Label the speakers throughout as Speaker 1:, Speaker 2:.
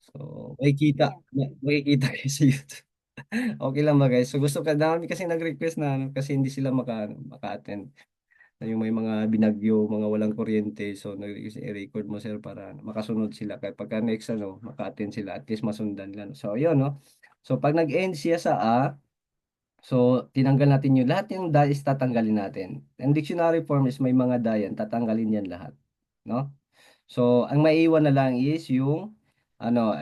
Speaker 1: So, makikita kayo sa YouTube. Okay lang ba guys? So gusto ka dami kasi nag-request na ano, kasi hindi sila maka-attend. Yung may mga binagyo, mga walang kuryente. So i-record mo sir para makasunod sila. Kaya pagka next ano, maka-attend sila at least masundan lang. So yun no. So pag nag-end siya sa A, so tinanggal natin yung lahat yung da is tatanggalin natin. Ang dictionary form is may mga da yan, tatanggalin yan lahat. No? So, ang maiiwan na lang is yung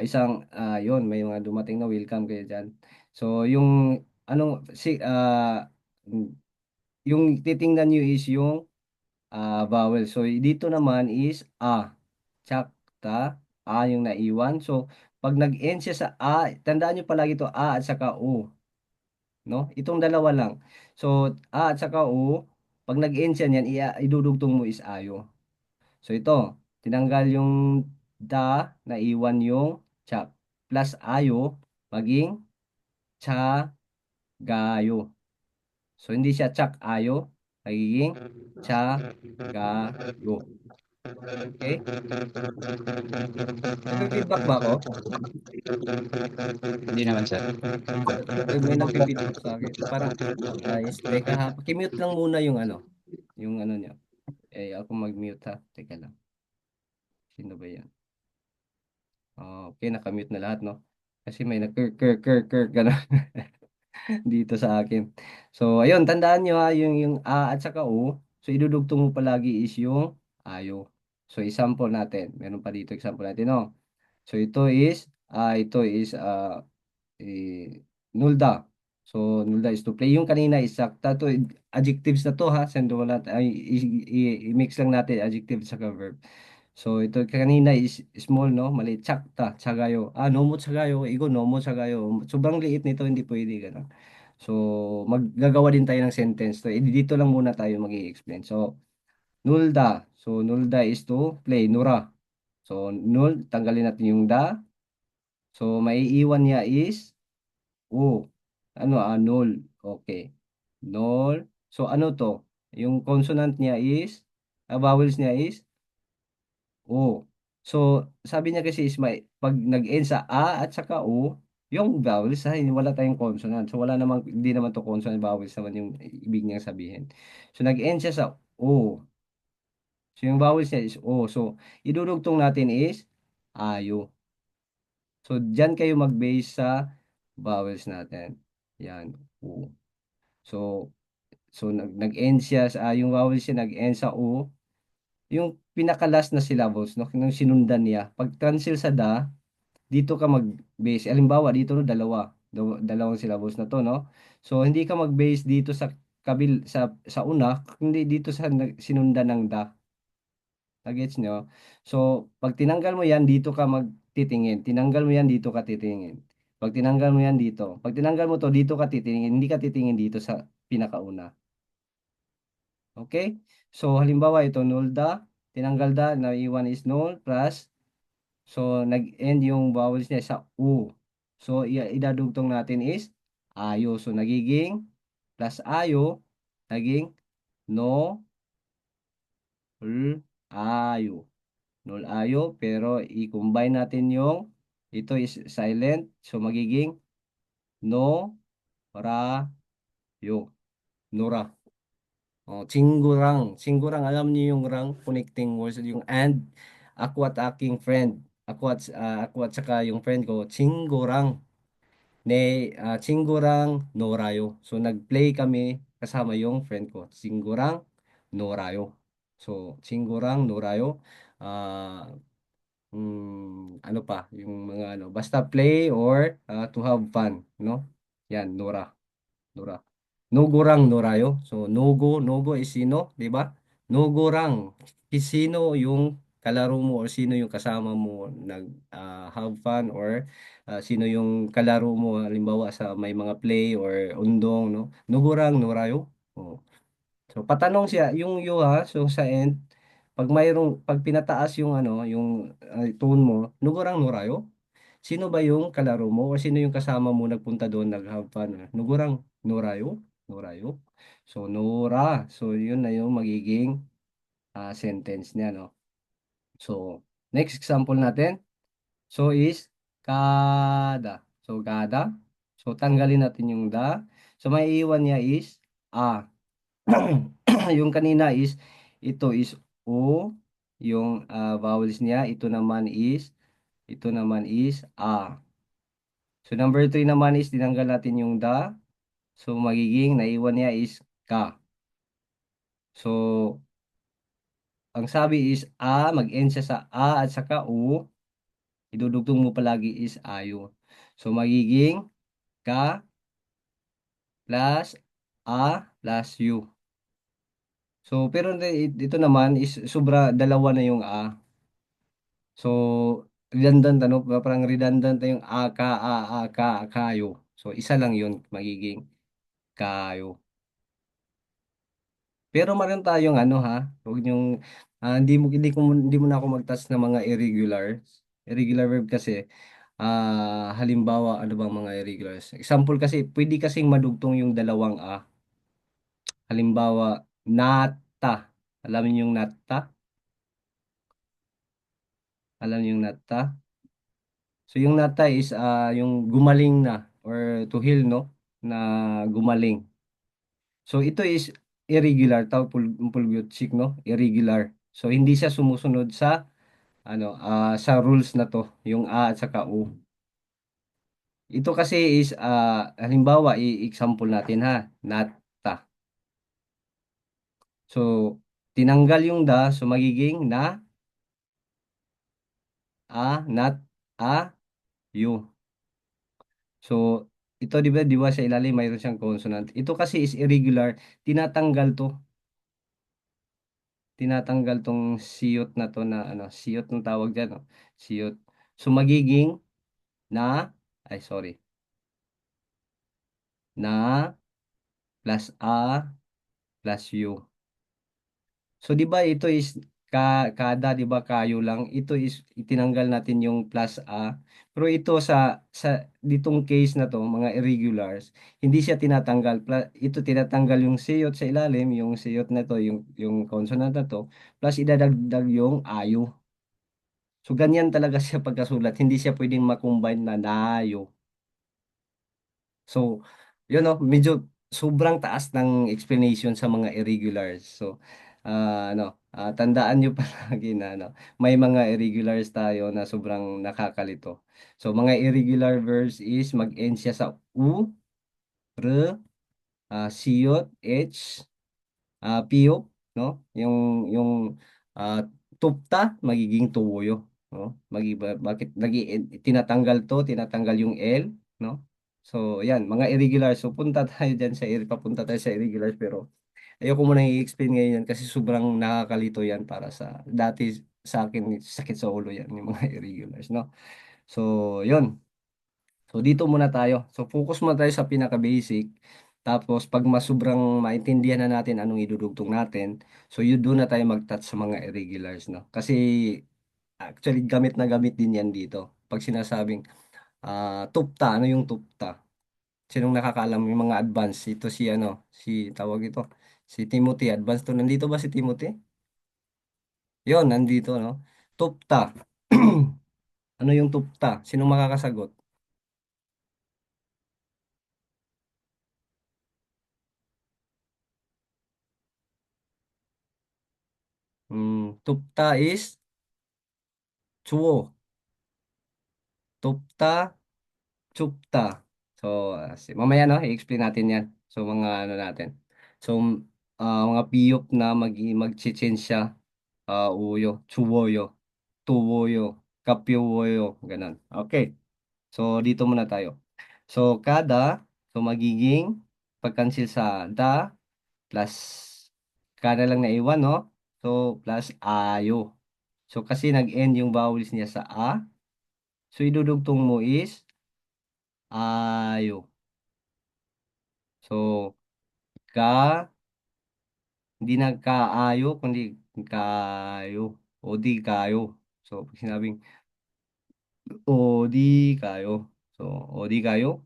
Speaker 1: isang yun, may mga dumating na welcome kayo diyan. So, yung yung titingnan niyo is yung vowel. So, dito naman is tsak, yung naiwan. So, pag nag-end siya sa tandaan niyo palagi to at saka u, no? Itong dalawa lang. So, at saka u, pag nag-end siya niyan, idudugtong mo is ayo. So ito, tinanggal yung da, naiwan yung tsak. Plus ayo, maging tsa, gayo. So hindi siya tsak ayo, magiging tsa, gayo. Okay? Nag-feedback ba ako?
Speaker 2: Hindi naman sir.
Speaker 1: May nag-feedback sa akin. Parang, yes, teka ha. Pakimute lang muna yung ano niya. Ako mag-mute ha. Teka lang. Sino ba yan? Okay, nakamute na lahat, no? Kasi may nag-ker, gano'n. Dito sa akin. So, ayun, tandaan nyo ha, yung a at saka u. So, idudugtong mo palagi is yung ayo. So, example natin. Meron pa dito example natin, no? So, ito is nulda. So, nulda is to play. Yung kanina is sakta to. Adjectives na to ha. Sendo wala, i-mix lang natin adjective sa verb. So, ito kanina is small, no? Maliit. Tsakta, tsagayo. Nomo tsagayo. Igo, nomo tsagayo. Sobrang liit nito, hindi pwede. Ganun. So, maggagawa din tayo ng sentence. So, dito lang muna tayo mag-i-explain. So, nulda. So, nulda is to play. Nura. So, tanggalin natin yung da. So, maiiwan niya is null. Okay. Null. So, ano to? Yung consonant niya is, vowels niya is O. So, sabi niya kasi is pag nag-end sa at saka O, yung vowels wala tayong consonant. So, hindi naman to consonant, vowels naman yung ibig niyang sabihin. So, nag-end siya sa O. So, yung vowels niya is O. So, idudugtong natin is ayo. So, dyan kayo mag-base sa vowels natin. Yan, O. So, nag-end siya yung vowels siya nag-end sa O. Yung pinaka-last na syllables, no, nung sinundan niya, pag cancel sa dito ka mag-base. Halimbawa, dito no, dalawang syllables na to, no? So, hindi ka mag-base dito sa una, hindi dito sa sinundan ng da. Gets nyo? So, pag tinanggal mo yan, dito ka magtitingin. Tinanggal mo yan, dito ka titingin. Pag tinanggal mo yan dito. Pag tinanggal mo to, dito ka titingin. Hindi ka titingin dito sa pinakauna. Okay? So, halimbawa ito, null da. Tinanggal da, naiwan is null plus. So, nag-end yung vowels niya sa U. So, idadugtong natin is ayo. So, nagiging plus ayo, naging no, l, ayo. Nol ayo, pero i-combine natin ito is silent. So, magiging no, ra, yo. Nora. Chingurang. Alam niyo yung rang, connecting words, yung and. Ako at aking friend. Ako at saka yung friend ko, chingurang. Chingurang Norayo. So nag-play kami kasama yung friend ko. Chingurang Norayo. So Chingurang Norayo. Ah, ano pa yung mga basta play or to have fun, no? Yan, Nora. Nugurang Norayo. So Nugo is sino, 'di ba? Nugurang sino yung kalaro mo or sino yung kasama mo nag have fun or sino yung kalaro mo halimbawa sa may mga play or undong, no? Nugurang Norayo. Oh. So patanong siya yung you ha, so sa end pag pinataas yung yung tone mo, nugurang Norayo. Sino ba yung kalaro mo o sino yung kasama mo nagpunta doon nag-have fun? Nugurang Norayo? Norayo? So, Nora. So, yun na yung magiging sentence niya, no? So, next example natin. So, is Kada. So, kada. So, tanggalin natin yung da. So, may iwan niya is a. Yung kanina is, ito is o. Yung vowels niya, ito naman is a. So, number 3 naman is, tinanggal natin yung da. So, magiging, naiwan niya is ka. So, ang sabi is mag-end siya sa at saka u. Idudugtong mo palagi is ayo. So, magiging ka plus plus u. So, pero dito naman is sobra dalawa na yung a. So, redundant ano, parang redundant na yung kayo. So, isa lang yun magiging kayo. Pero meron tayong ano ha, huwag yung hindi mo na ako mag-touch ng mga irregular. Irregular verb kasi halimbawa ano bang mga irregulars? Example kasi pwede kasing madugtong yung dalawang halimbawa nata. Alam niyo yung nata? Alam niyo yung nata? So yung nata is yung gumaling na or to heal no na gumaling. So ito is irregular tawag pulgutchik no, irregular. So hindi siya sumusunod sa sa rules na to, yung a at saka u. Ito kasi is halimbawa i-example natin ha, nata. So tinanggal yung da so magiging not you. So ito di ba sa ilalim mayroon siyang consonant. Ito kasi is irregular, tinatanggal to. Tinatanggal tong siyot na to na siyot ng tawag diyan, no? Siyot. So magiging na sorry. Na plus plus u. So 'di ba ito is kada 'di ba kayo lang. Ito is itinanggal natin yung plus Pero ito sa ditong case na to, mga irregulars, hindi siya tinatanggal. Ito tinatanggal yung siyot sa ilalim, yung siyot na to, yung consonant na to, plus idadagdag yung ayo. So ganyan talaga siya pagkasulat. Hindi siya pwedeng makombine na nayo. So, medyo sobrang taas ng explanation sa mga irregulars. So, tandaan nyo palagi na may mga irregulars tayo na sobrang nakakalito. So, mga irregular verbs is mag-end siya sa u, r, siyot, h, piyok, no? Yung ah, tupta magiging tuyo, no? Bakit tinatanggal yung L, no? So, yan, mga irregular. So, papunta tayo sa irregulars pero ayoko muna i-explain ngayon yan kasi sobrang nakakalito yan para dati sa akin, sakit sa ulo yan, yung mga irregulars, no? So, yun. So dito muna tayo. So focus muna tayo sa pinaka-basic. Tapos pag mas sobrang maintindihan na natin anong idudugtong natin, so yun doon na tayo mag-touch sa mga irregulars, no? Kasi actually gamit din yan dito. Pag sinasabing tupta, ano yung tupta? Sinong nakakaalam yung mga advance? Ito si tawag ito, si Timothy. Advance to. Nandito ba si Timothy? Yon, nandito, no? Tupta. Ano yung tupta? Sinong makakasagot? Tupta is chuo. Tupta, chupta. So, mamaya i-explain natin yan. So, mga natin. So, mga piyok na mag-change siya. Uyo, chuwoyo, tuwoyo, kapyowoyo, ganun. Okay. So, dito muna tayo. So, so magiging pag-cancel sa plus kada lang na iwan, no? So, plus ayo. So, kasi nag-end yung vowels niya sa so idudugtong mo is ayo. So, ka, hindi na kaayo, kundi kayo. O di kayo. So, pag sinabing o di kayo. So, o di kayo.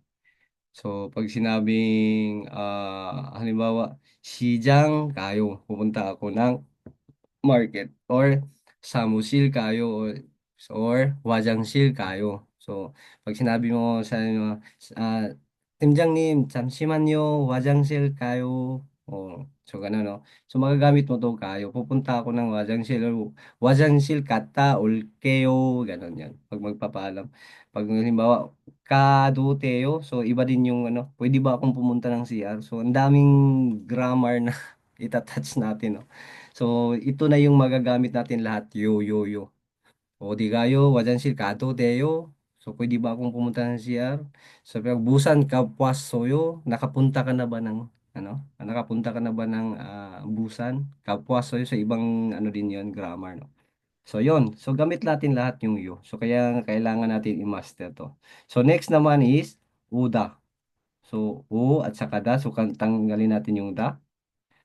Speaker 1: So, pag sinabing, halimbawa, sijang kayo, pupunta ako ng market. Or, samusil kayo. Or wajangsil kayo. So, pag sinabi mo sa ah, Tim장님, 잠시만요, 화장실 가요. So gano'n, no? So, magagamit mo to kayo. Pupunta ako ng 화장실 갔다 올게요. Gano'n yan. Pag magpapaalam. Pag halimbawa, 가도 돼요. So, iba din yung ano, pwede ba akong pumunta ng CR? So, ang daming grammar na itatouch natin, no? So, ito na yung magagamit natin lahat. Yo, yo, yo. 어디 가요? 화장실 가도 돼요? So, pwede ba akong pumunta ng CR? Sabi ko, busan ka puwasoyo? Nakapunta ka na ba ng, ano? Nakapunta ka na ba ng busan? Kapwasoyo sa ibang, ano din yon grammar, no? So, yon. So, gamit natin lahat yung you. So, kaya kailangan natin i-master to. So, next naman is uda. So, u at saka da. So, tanggalin natin yung da.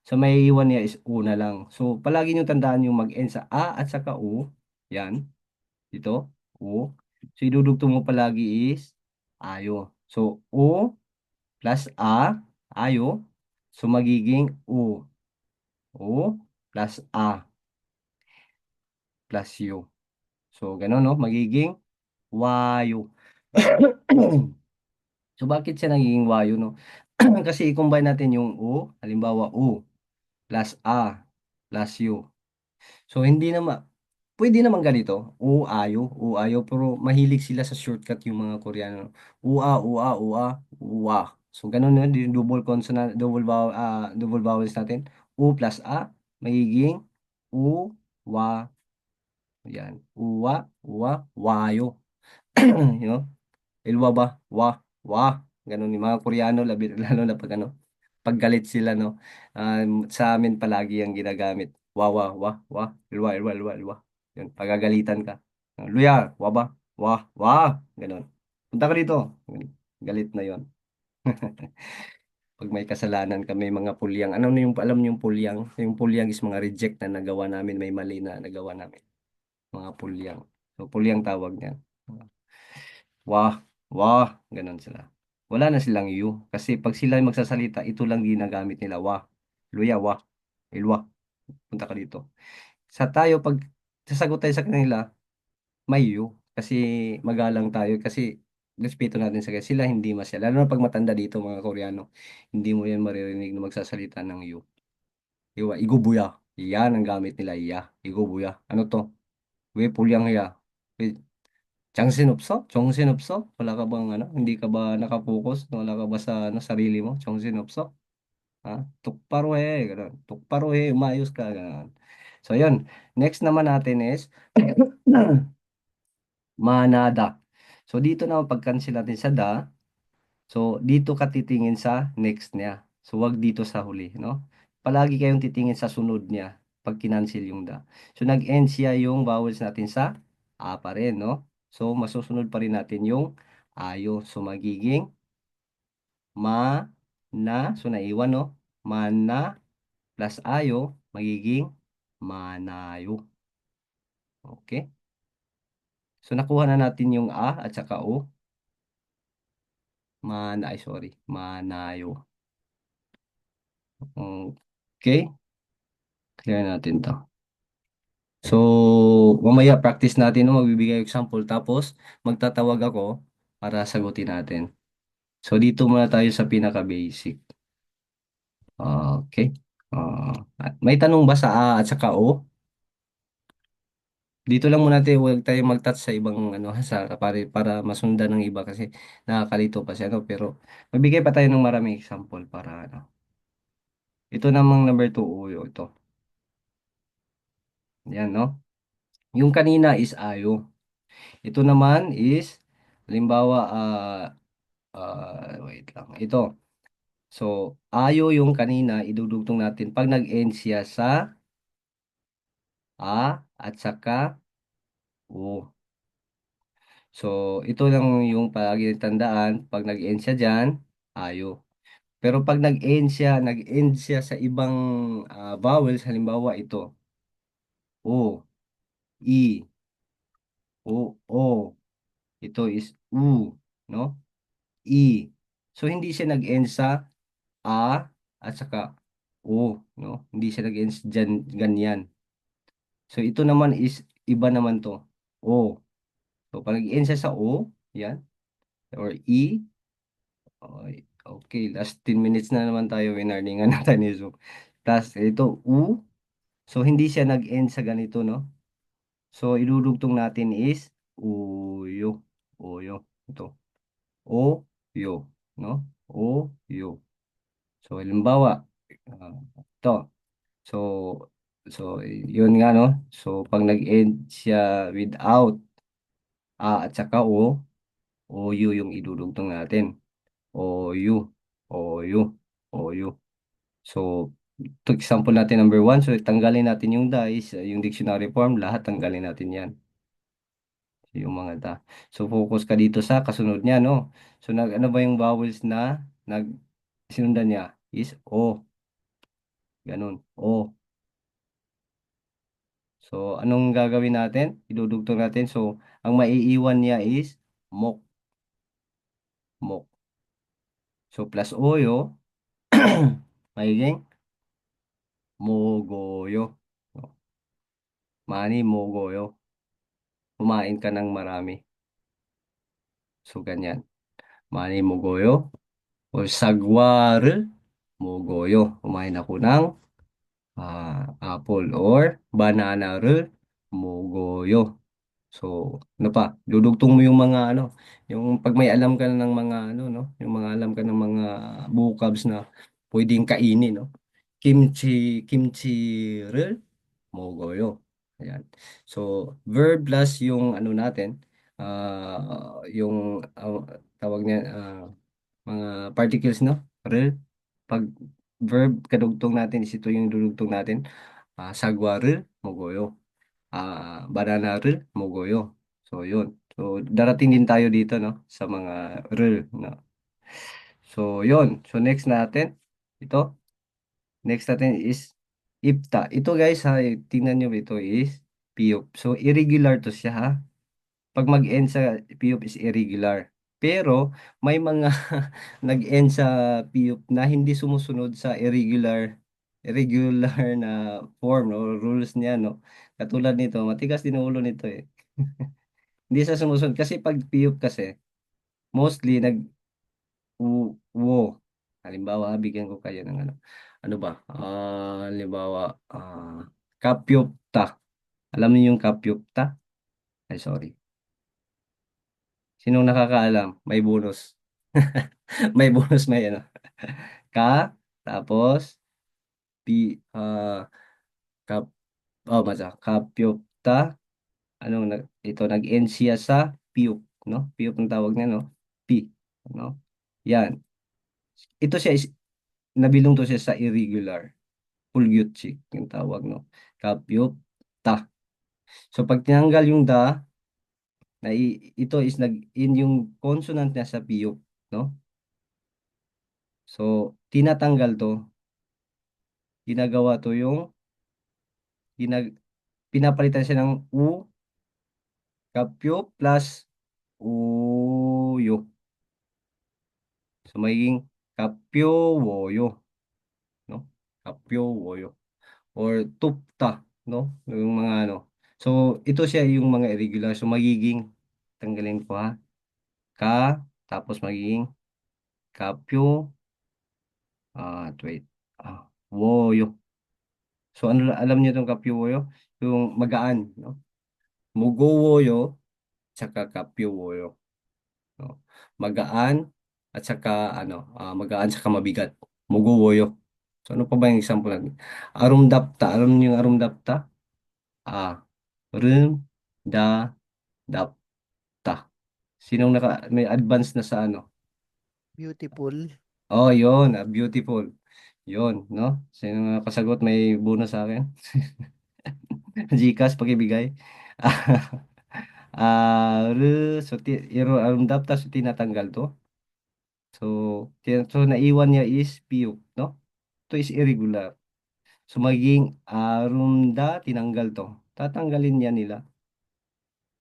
Speaker 1: So, may iwan niya is u na lang. So, palagi nyo tandaan yung mag-end sa a at saka u. Yan. Dito, O. So, idudugtong mo palagi is ayo. So, O plus A, ayo. So, magiging U. O plus A plus U. So, ganun, no? Magiging wayo. So, bakit siya nagiging wayo, no? Kasi i-combine natin yung U, halimbawa U plus A plus U. So, hindi naman, pwede naman ganito, uayo, pero mahilig sila sa shortcut yung mga Koreano. Ua. So, ganun yun, yung double consonant, double vowels natin. U plus A, magiging u, wa, yan. Wayo. You know? Ilwa ba? Wa. Ganun yung mga Koreano, lalo na pag ano, pag galit sila, no? Sa amin palagi ang ginagamit. Wa. Ilwa. Yun, pagagalitan ka. Luya, wa ba? Wa. Ganun. Punta ka dito. Galit na yon. Pag may kasalanan ka, may mga pulyang. Ano na yung, alam niyo yung pulyang? Yung pulyang is mga reject na nagawa namin, may mali na nagawa namin. Mga pulyang. So, pulyang tawag niyan. Wah, wah, ganun sila. Wala na silang you. Kasi pag sila ay magsasalita, ito lang ginagamit nila. Wah, luya, wah, ilwa. Punta ka dito. Sa tayo, pag sasagot tayo sa kanila, may you. Kasi magalang tayo. Kasi respeto natin sa kanila. Sila hindi masya. Lalo na pag matanda dito, mga Koreano, hindi mo yan maririnig na magsasalita ng you. Iwa, igubuya. Yan ang gamit nila. Iya, igubuya. Ano to? We, pulyang hiya. 정신없어? 정신없어? Wala ka bang ano? Hindi ka ba nakapokus? Wala ka ba sa ano, sarili mo? 정신없어? Ha? Tukparo ganun. Tukparo umayos ka, ganun. So, yun. Next naman natin is manada. So, dito naman pag-cancel natin sa da, so, dito ka titingin sa next niya. So, wag dito sa huli, no? Palagi kayong titingin sa sunod niya pag kinancel yung da. So, nag-end siya yung vowels natin sa a pa rin, no? So, masusunod pa rin natin yung ayo. So, magiging ma, na. So, naiwan, no? Mana plus ayo, magiging manayo. Okay? So, nakuha na natin yung a at saka o. Sorry. Manayo. Okay? Clear natin to. So, mamaya practice natin, no? Magbibigay example. Tapos, magtatawag ako para sagutin natin. So, dito muna tayo sa pinaka-basic. Okay. May tanong ba sa A at saka O? Dito lang muna tayo, huwag tayo mag-touch sa ibang ano, para masundan ng iba kasi nakakalito pa siya. No? Pero, magbigay pa tayo ng maraming example para ano. Ito namang number 2, O, ito. Yan, no? Yung kanina is ayo. Ito naman is, halimbawa, wait lang. Ito. So, ayo yung kanina, idudugtong natin pag nag-end siya sa A at saka O. So, ito lang yung palagi tandaan. Pag nag-end siya dyan, ayo. Pero pag nag-end siya sa ibang vowels, halimbawa ito, O, I, O. Ito is U, no? I. So, hindi siya nag-end sa A at saka O, no? Hindi siya nag-end dyan, ganyan. So, ito naman is, iba naman to. O. So, pag nag-end siya sa O, Yan. Or E. Okay, okay, last 10 minutes na naman tayo, winarningan natin ni Zoom. Tapos ito, U. So, hindi siya nag-end sa ganito, no? So, idudugtong natin is uyo. Uyo. Ito. O, yo. No? O, yo. So, halimbawa, ito. So, yun nga, no? So, pag nag-end siya without A at saka O, U yung idudugtong natin. O, U. O, U. O, U. So, to example natin number one, so tanggalin natin yung dice, yung dictionary form, lahat tanggalin natin yan. Yung mga da. So, focus ka dito sa kasunod niya, no? So, ano ba yung vowels na nag sinundan niya? Is O. Ganun. O. So, anong gagawin natin? Idudugtong natin. So, ang maiiwan niya is mok. Mok. So, plus oyo, magiging mogoyo. No? Mani mogoyo. Kumain ka ng marami. So, ganyan. Mani mogoyo. O sagwar mogoyo. Kumain ako ng apple or banana mogoyo. So, ano pa? Dudugtong mo yung mga ano, yung pag may alam ka na ng mga ano, no? Yung mga alam ka ng mga vocabs na pwedeng kainin, no? Kimchi mogoyo. Ayan. So, verb plus yung ano natin, yung tawag niya, mga particles, no? Pag verb kadugtong natin is ito yung dudugtong natin, sagwa mogoyo. Banana mogoyo. So, yun. So, darating din tayo dito, no? Sa mga no? So, yun. So, next natin, ito. Next natin is IPTA. Ito guys ha, tingnan nyo ito is PUP. So, irregular to siya ha. Pag mag-end sa PUP is irregular. Pero, may mga nag-end sa PUP na hindi sumusunod sa irregular na form no, rules niya no. Katulad nito, matigas din ang ulo nito eh. Hindi sa sumusunod kasi pag PUP kasi mostly wo. Halimbawa, bigyan ko kayo ng ano. Ano ba? Halimbawa, kapyupta. Alam niyo yung kapyupta? Ay, sorry. Sinong nakakaalam? May bonus. May bonus, may ano. Ka, tapos, kap, masa, kapyupta. Ito, nag-end siya sa piyup, no? Piyup ang tawag niya, no? P, no? Yan. Ito siya is, nabilong to siya sa irregular. Pulyutsik yung tawag, no? Kapyup, ta. So, pag tinanggal yung da, ito is nag-in yung consonant niya sa piyup, no? So, tinatanggal to, ginagawa to yung, ginag, pinapalitan siya ng kapyup plus uyo. So, magiging kapyo woyo, no? Kapyo woyo. Or tupta, no? Yung mga ano. So, ito siya yung mga irregular. So, magiging, tanggalin ko ha, ka, tapos magiging kapyo, wait, woyo. So, ano, alam niyo itong kapyo woyo? Yung magaan, no? Mugo woyo, tsaka kapyo woyo. No? Magaan, at saka, ano, magaan saka mabigat. Mugo woyo. So, ano pa ba yung example natin? Arumdapta. Alam niyo yung arumdapta? Ah, rum, da, dapta. Sinong may advance na sa ano?
Speaker 2: Beautiful.
Speaker 1: Oh, yon, beautiful. Yon, no? Sino nakasagot may bonus sa akin? Gcash pakibigay. So, arumdap, tapos tinatanggal to. So, naiwan niya is piyuk, no? Ito is irregular. So, maging arumda, tinanggal to. Tatanggalin niya nila.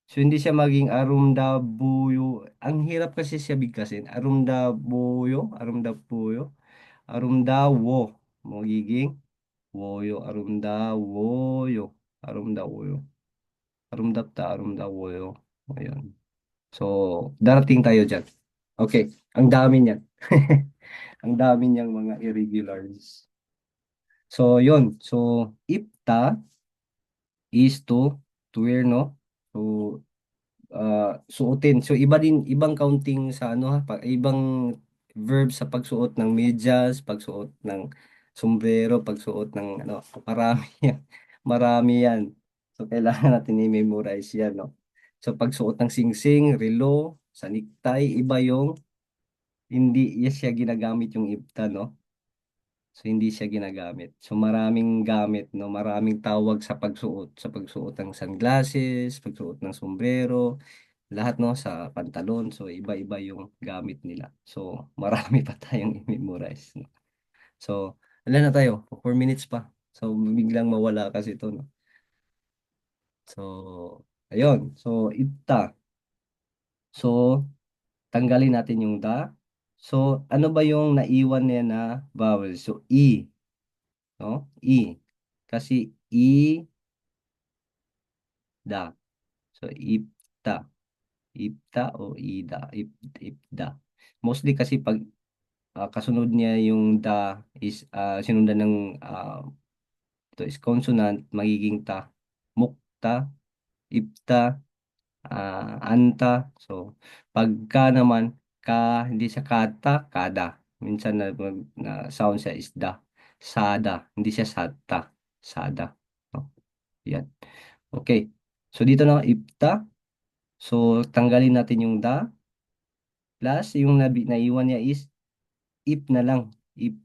Speaker 1: So, hindi siya maging arumda buyo. Ang hirap kasi siya bigkasin. Arumda buyo, arumda wo. Magiging woyo, arumda woyo, arumda woyo. Arumdapta, arumda woyo. Ayun. So, darating tayo dyan. Okay, ang dami niyan. Ang dami niyang mga irregulars. So, yun. So, IPTA is to wear, no? So, suotin. So, iba din, ibang counting sa ano ha, ibang verb sa pagsuot ng medyas, pagsuot ng sombrero, pagsuot ng ano, marami yan. Marami yan. So, kailangan natin i-memorize yan, no? So, pagsuot ng singsing, relo, sa necktie, iba yung hindi yes, siya ginagamit yung IPTA, no? So, hindi siya ginagamit. So, maraming gamit, no? Maraming tawag sa pagsuot. Sa pagsuot ng sunglasses, pagsuot ng sombrero, lahat, no? Sa pantalon. So, iba-iba yung gamit nila. So, marami pa tayong i-memorize, no? So, alam na tayo. 4 minutes pa. So, biglang mawala kasi ito, no? So, ayun. So, ita. So, tanggalin natin yung da. So, ano ba yung naiwan niya na vowel? So, E. No? E. Kasi I, da. So, ipta. Ipta o ida. Ipda. Mostly kasi pag kasunod niya yung da is sinundan ng ito is consonant, magiging ta. Mukta, ipta, anta. So, pagka naman, hindi siya kata, kada. Minsan na sound siya is da. Sada. Hindi siya sata. Sada. No? Yan. Okay. So dito na ipta. So tanggalin natin yung da. Plus yung naiwan niya is ip na lang. Ip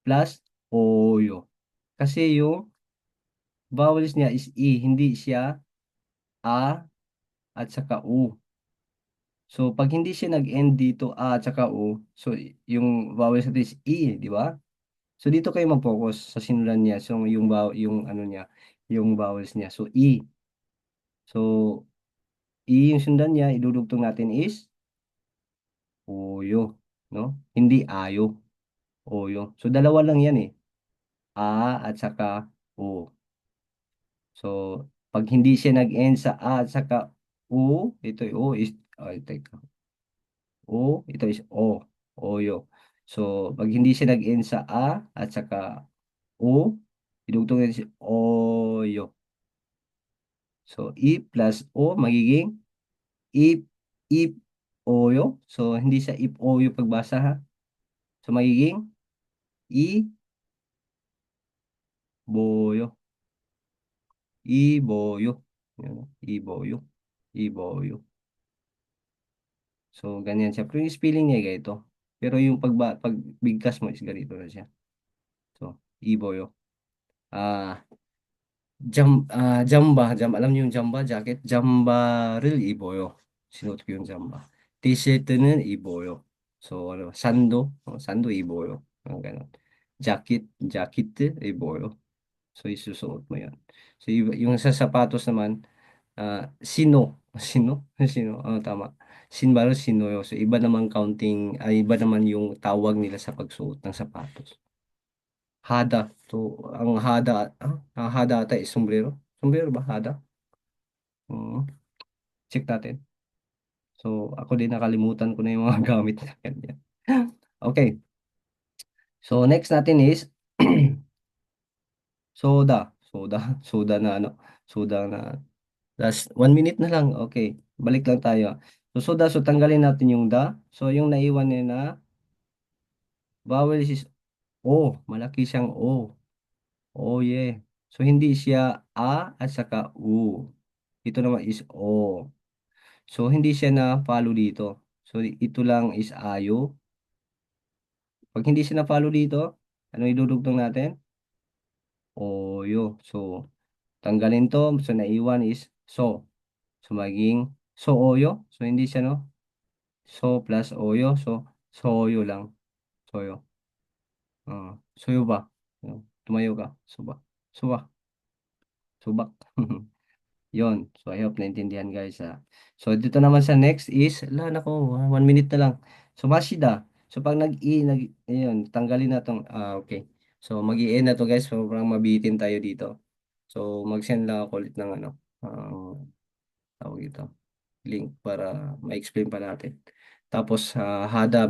Speaker 1: plus oyo. Kasi yung vowels niya is i. Hindi siya a at saka u. So pag hindi siya nag-end dito a at saka u. So yung vowels natin is i. Di ba? So dito kayo mag-focus sa sinulan niya. So yung ano niya. Yung vowels niya. So i. So i yung sundan niya. Idudugtong natin is Oyo, no? Hindi ayo, oyo. So dalawa lang yan eh. A at saka O. So pag hindi siya nag-end sa A at saka U, ito yung O is ay teka. O, ito is O. Oyo. So pag hindi siya nag-end sa A at saka U, idugtong natin si Oyo. So I plus O magiging ip ip Oyo. So hindi siya ip Oyo pagbasa ha. So magiging I Boyo. Iboyo. Yan, Iboyo. Iboyo. So, ganyan siya. Pero yung spelling niya ganito. Pero yung pagbigkas mo is ganito na siya. So, Iboyo. Ah, alam niyo yung jamba jacket? Jambaril Iboyo. Sinuot ko yung jamba. T-shirt는 Iboyo. So, ano, sando Iboyo. Ganun. Jacket Iboyo. So, isusuot mo yan. So, yung sa sapatos naman, sino? Sino? Sino? Tama. Sinbaro, sino. So, iba naman iba naman yung tawag nila sa pagsuot ng sapatos. Hada. So, ang hada, hada ata is sombrero. Sombrero ba? Hada? Hmm. Check natin. So, ako din nakalimutan ko na yung mga gamit na ganyan. Okay. So, next natin is soda. Soda. Soda na ano. Soda na last 1 minute na lang. Okay. Balik lang tayo. So, soda. So, tanggalin natin yung da. So, yung naiwan niya na vowel is O. Malaki siyang O. Oh, yeah. So, hindi siya A at saka U. Ito naman is O. So, hindi siya na follow dito. So, ito lang is ayo. Pag hindi siya na follow dito, ano idudugtong natin? Oyo. So, tanggalin to. So, naiwan is so. So, maging so oyo. So, hindi siya no. So plus oyo. So, soyo lang. Soyo. Soyo ba? Tumayo ka. Suba. Suba. Subak. Yon. So, I hope naintindihan guys ha. So, dito naman sa next is, nako, 1 minute na lang. So, Mashida. So, pag ayun, tanggalin na tong, okay. So, mag-i-end na to guys. So, parang mabitin tayo dito. So, mag-send lang ako ulit ng ano, tawag ito. link para ma-explain pa natin. Tapos, hada